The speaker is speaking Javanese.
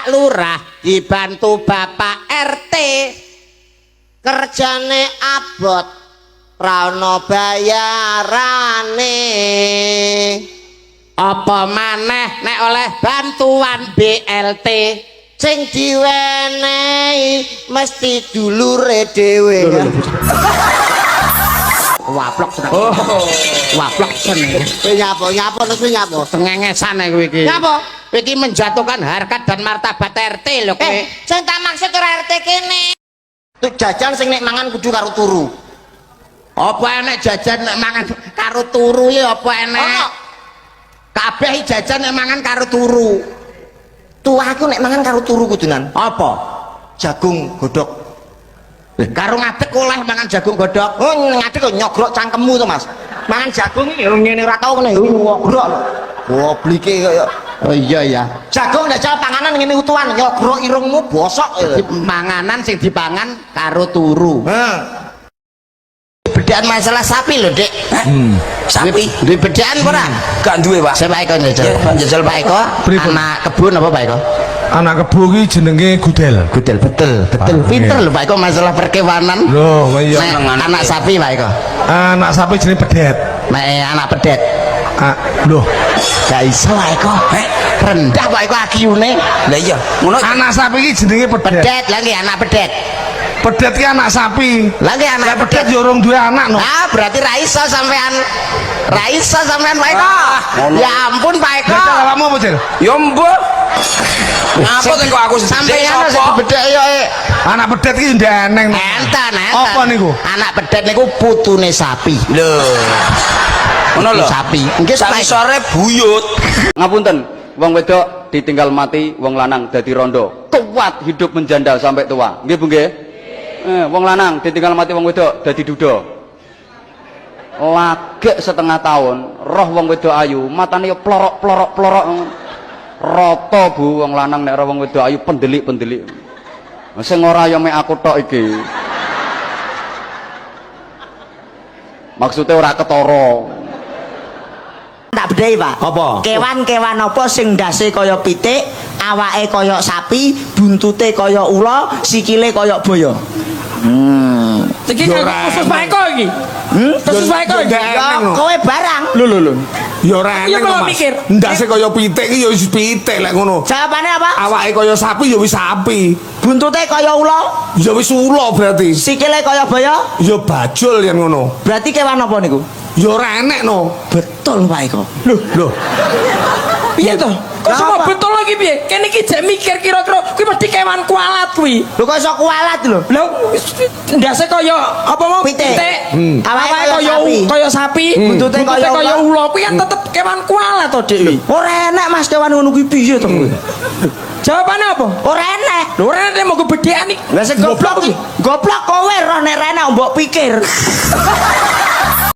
Lurah dibantu Bapak RT kerjane abot ra ono bayarane apa maneh nek oleh bantuan BLT sing diwenehi mesti dulure dhewe ya. Waplok seneng. Oh. Waplok seneng. Nyapa terus nyapa. Sengengesan kowe iki. Nyapa? Kowe iki menjatuhkan harkat dan martabat RT lho kowe. Sing tak maksud ora RT kene. Tuk jajan sing nek mangan kudu karo turu. Apa enek jajan nek mangan karo turu ya apa enek? Ono. Kabeh jajan nek mangan karo turu. Tuaku nek mangan karo turu kudunan. Apa? Jagung godhog. Karo ngadeg oleh mangan jagung godhog. Oh ngadeg kok nyogrok cangkemmu to Mas. Mangan jagung iki ngene ora tau ngene nyogrok lho. Goblike kaya. Oh iya ya. Jagung nek jal panganan ngene utuhan nyogrok irungmu bosok. Manganan sing dipangan karo turu. Bedaan masalah sapi lho, Dik. Sapi. Duwe bedaan ora? Gak duwe, Pak. Saya Pak Eko njajal Pak Eko. Anak kebun apa Pak Eko? Anak kebo iki jenenge Gudel. Gudel betul. Pinter lho Pak Eko masalah perkewanan. Loh, iya. Anak sapi Pak Eko. Anak sapi jenenge pedet. Anak pedet. Loh, gak iso Pak Eko. Rendah Pak Eko IQ-ne. Lah iya, ngono. anak sapi iki jenenge pedet. Pedet lagi anak pedet. Pedet ki anak sapi. Lagi anak pedet yo urung duwe anak no. Ah, berarti ra iso sampean. Ra iso sampean Pak Eko. Ya ampun Pak Eko. Lah awakmu apa, Jel? Ya mbok. Ngapa kok aku sampeyan sing bedhek yo anak pedet ki ndeneng. Enten. Apa niku? Anak pedet niku putune sapi. Lho. Ngono lho. Sapi. Nggih sore buyut. Ngapunten, wong wedok ditinggal mati, wong lanang dadi rondo. Kuat hidup menjanda sampai tua. Nggih Bu nggih? Wong lanang ditinggal mati wong wedok dadi duda. Lagek setengah tahun, roh wong wedok ayu, matane yo plorok. Rata Bu wong lanang nek roh wong wedok ayu pendelik. Sing ora yo mek aku tok iki. Maksudnya ora ketara. Tak bedhei Pak. Apa? Kewan-kewan apa sing ndase kaya pitik, awake kaya sapi, buntute kaya ula, sikile kaya boyo. Iki khusus Pak Eko iki. Khusus Pak Eko iki. Kowe barang. Lho. Ya ora Iya enek kalau Mas. mikir. Ndase kaya pitik ki ya wis pitik lek ngono. Jawabane apa? Awake kaya sapi ya wis sapi. Buntute kaya ula, Ya wis ula berarti. sikile kaya boyo. Ya bajul yen ngono. Berarti kewan apa niku? Ya ora enek no. Betul Pak Eko. Loh. Piye to? Kok semua Apa? betul lagi piye? Kene iki jek mikir kira-kira kuwi mesti kewan kualat kuwi. Lho kok iso kualat lho? Lho ndase kaya apa mau Pitik. Awake Awake kaya sapi, Buntute buntute kaya kaya ula. Kuwi kan tetep kewan kualat to, Dik. Ora enek Mas kewan ngono kuwi piye to kowe? Jawabannya apa? Ora enek. Lho ora nek mau gebedean iki. Lah sing goblok kowe roh nek enek mbok pikir.